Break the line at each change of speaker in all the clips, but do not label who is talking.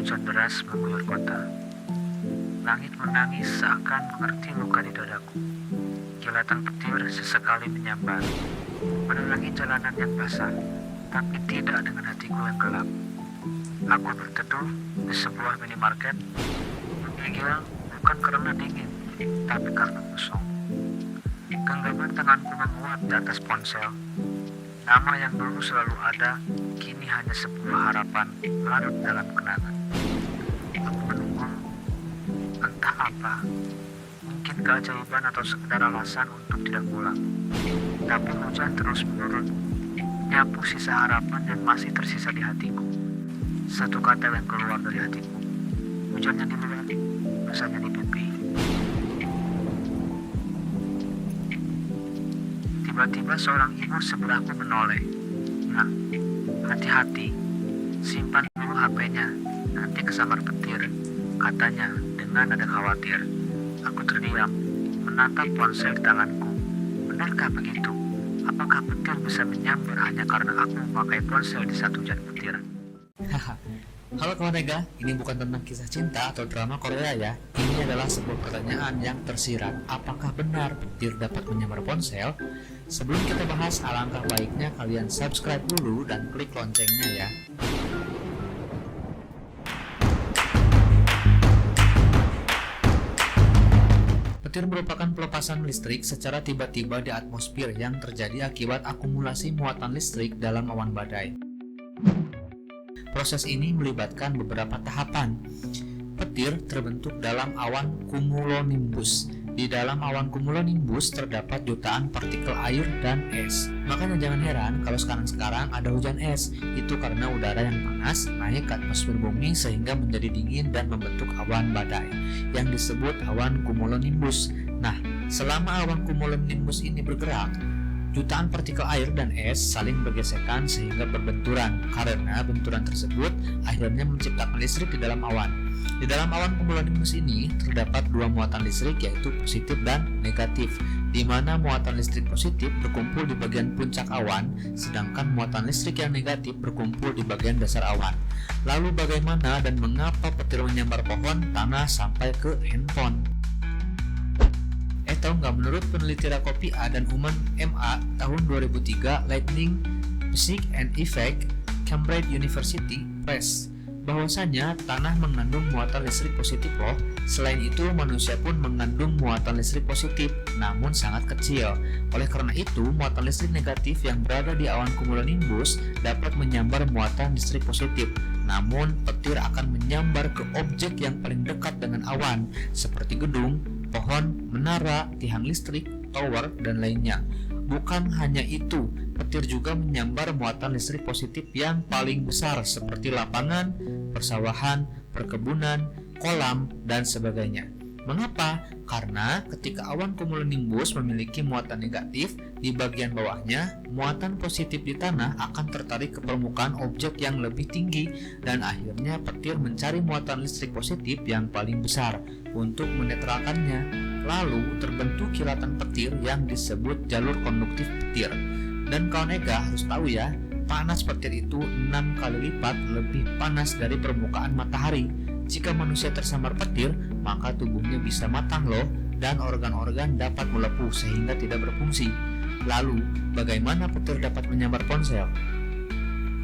Hujan deras mengguyur kota. Langit menangis seakan mengerti luka di dadaku. Kilatan petir sesekali menyambar, menerangi jalanan yang basah, tapi tidak dengan hatiku yang gelap. Aku berteduh di sebuah minimarket, menggigil bukan karena dingin, tapi karena kosong. Genggaman tanganku menguap di atas ponsel. Nama yang dulu selalu ada, kini hanya sebuah harapan larut dalam kenangan. Aku menunggu, entah apa, mungkin keajaiban atau sekedar alasan untuk tidak pulang. Tapi hujan terus menurun, nyapu sisa harapan yang masih tersisa di hatiku. Satu kata yang keluar dari hatiku, hujannya di luar, rasanya di pipi. Tiba-tiba seorang ibu sebelahku menoleh. Nah, hati-hati, simpan dulu HP-nya, nanti kesambar petir, katanya dengan nada khawatir. Aku terdiam, menatap ponsel di tanganku. Benarkah begitu? Apakah petir bisa menyambar hanya karena aku memakai ponsel di saat hujan petir?
Halo kawan Ega, ini bukan tentang kisah cinta atau drama Korea ya. Ini adalah sebuah pertanyaan yang tersirat. Apakah benar petir dapat menyambar ponsel? Sebelum kita bahas, alangkah baiknya kalian subscribe dulu dan klik loncengnya ya. Petir merupakan pelepasan listrik secara tiba-tiba di atmosfer yang terjadi akibat akumulasi muatan listrik dalam awan badai. Proses ini melibatkan beberapa tahapan. Petir terbentuk dalam awan cumulonimbus. Di dalam awan cumulonimbus terdapat jutaan partikel air dan es. Makanya jangan heran kalau sekarang ada hujan es. Itu karena udara yang panas naik ke atmosfer bumi sehingga menjadi dingin dan membentuk awan badai yang disebut awan cumulonimbus. Nah, selama awan cumulonimbus ini bergerak, jutaan partikel air dan es saling bergesekan sehingga berbenturan. Karena benturan tersebut akhirnya menciptakan listrik di dalam awan. Di dalam awan cumulonimbus ini terdapat dua muatan listrik, yaitu positif dan negatif, di mana muatan listrik positif berkumpul di bagian puncak awan, sedangkan muatan listrik yang negatif berkumpul di bagian dasar awan. Lalu bagaimana dan mengapa petir menyambar pohon, tanah, sampai ke handphone? Tahu nggak, menurut peneliti Rakopia dan Uman MA tahun 2003, Lightning Physics and Effect, Cambridge University Press, bahwasanya tanah mengandung muatan listrik positif loh. Selain itu, manusia pun mengandung muatan listrik positif, namun sangat kecil. Oleh karena itu, muatan listrik negatif yang berada di awan cumulonimbus dapat menyambar muatan listrik positif. Namun, petir akan menyambar ke objek yang paling dekat dengan awan, seperti gedung, pohon, menara, tiang listrik, tower, dan lainnya. Bukan hanya itu, petir juga menyambar muatan listrik positif yang paling besar seperti lapangan, persawahan, perkebunan, kolam, dan sebagainya. Mengapa? Karena ketika awan cumulonimbus memiliki muatan negatif, di bagian bawahnya, muatan positif di tanah akan tertarik ke permukaan objek yang lebih tinggi dan akhirnya petir mencari muatan listrik positif yang paling besar untuk menetralkannya. Lalu terbentuk kilatan petir yang disebut jalur konduktif petir. Dan kawan Ega harus tahu ya, panas petir itu 6 kali lipat lebih panas dari permukaan matahari. Jika manusia tersambar petir, maka tubuhnya bisa matang loh, dan organ-organ dapat melepuh sehingga tidak berfungsi. Lalu, bagaimana petir dapat menyambar ponsel?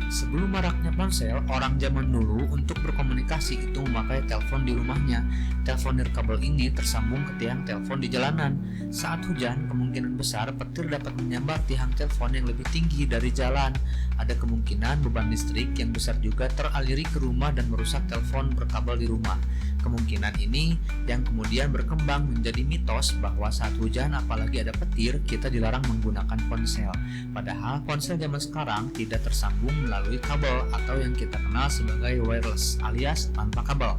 Sebelum maraknya ponsel, orang zaman dulu untuk berkomunikasi itu memakai telepon di rumahnya. Telepon nirkabel ini tersambung ke tiang telepon di jalanan. Saat hujan, kemungkinan besar petir dapat menyambar tiang telepon yang lebih tinggi dari jalan. Ada kemungkinan beban listrik yang besar juga teraliri ke rumah dan merusak telepon berkabel di rumah. Kemungkinan ini yang kemudian berkembang menjadi mitos bahwa saat hujan apalagi ada petir, kita dilarang menggunakan ponsel. Padahal ponsel zaman sekarang tidak tersambung melalui kabel atau yang kita kenal sebagai wireless alias tanpa kabel.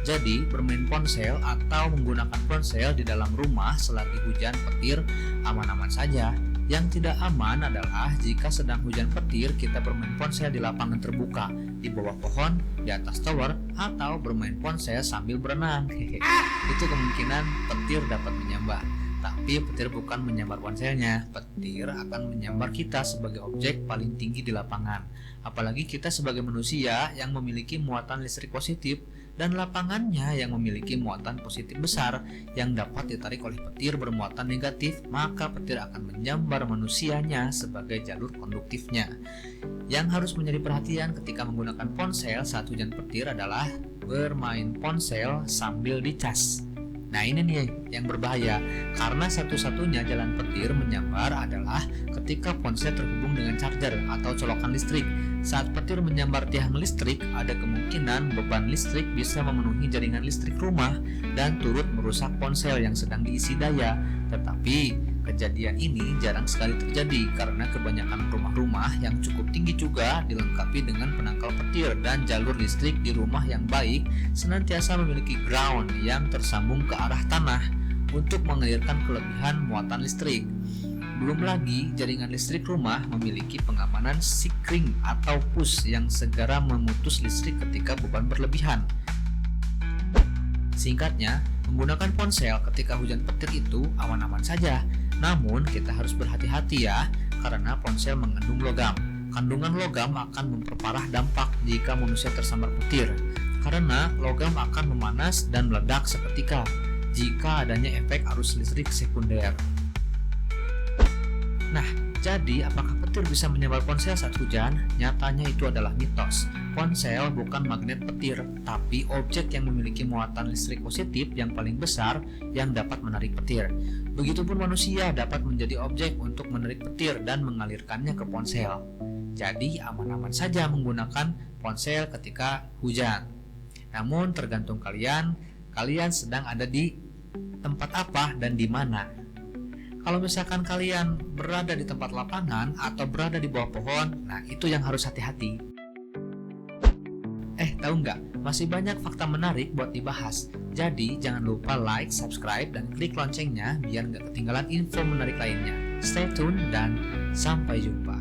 Jadi bermain ponsel atau menggunakan ponsel di dalam rumah selagi hujan petir aman-aman saja. Yang tidak aman adalah jika sedang hujan petir kita bermain ponsel di lapangan terbuka, di bawah pohon, di atas tower, atau bermain ponsel sambil berenang. Itu kemungkinan petir dapat menyambar. Tapi petir bukan menyambar ponselnya, petir akan menyambar kita sebagai objek paling tinggi di lapangan. Apalagi kita sebagai manusia yang memiliki muatan listrik positif dan lapangannya yang memiliki muatan positif besar yang dapat ditarik oleh petir bermuatan negatif, maka petir akan menyambar manusianya sebagai jalur konduktifnya. Yang harus menjadi perhatian ketika menggunakan ponsel saat hujan petir adalah bermain ponsel sambil dicas. Nah ini nih yang berbahaya, karena satu-satunya jalan petir menyambar adalah ketika ponsel terhubung dengan charger atau colokan listrik. Saat petir menyambar tiang listrik, ada kemungkinan beban listrik bisa memenuhi jaringan listrik rumah dan turut merusak ponsel yang sedang diisi daya. Tetapi kejadian ini jarang sekali terjadi karena kebanyakan rumah-rumah yang cukup tinggi juga dilengkapi dengan penangkal petir, dan jalur listrik di rumah yang baik senantiasa memiliki ground yang tersambung ke arah tanah untuk mengalirkan kelebihan muatan listrik. Belum lagi jaringan listrik rumah memiliki pengamanan sikring atau push yang segera memutus listrik ketika beban berlebihan. Singkatnya, menggunakan ponsel ketika hujan petir itu aman-aman saja. Namun kita harus berhati-hati ya, karena ponsel mengandung logam. Kandungan logam akan memperparah dampak jika manusia tersambar petir, karena logam akan memanas dan meledak seketika jika adanya efek arus listrik sekunder. Nah, jadi apakah petir bisa menyambar ponsel saat hujan? Nyatanya itu adalah mitos. Ponsel bukan magnet petir, tapi objek yang memiliki muatan listrik positif yang paling besar yang dapat menarik petir. Begitupun manusia dapat menjadi objek untuk menarik petir dan mengalirkannya ke ponsel. Jadi aman-aman saja menggunakan ponsel ketika hujan. Namun tergantung kalian sedang ada di tempat apa dan di mana. Kalau misalkan kalian berada di tempat lapangan atau berada di bawah pohon, nah itu yang harus hati-hati. Tahu nggak? Masih banyak fakta menarik buat dibahas. Jadi jangan lupa like, subscribe, dan klik loncengnya biar nggak ketinggalan info menarik lainnya. Stay tune dan sampai jumpa.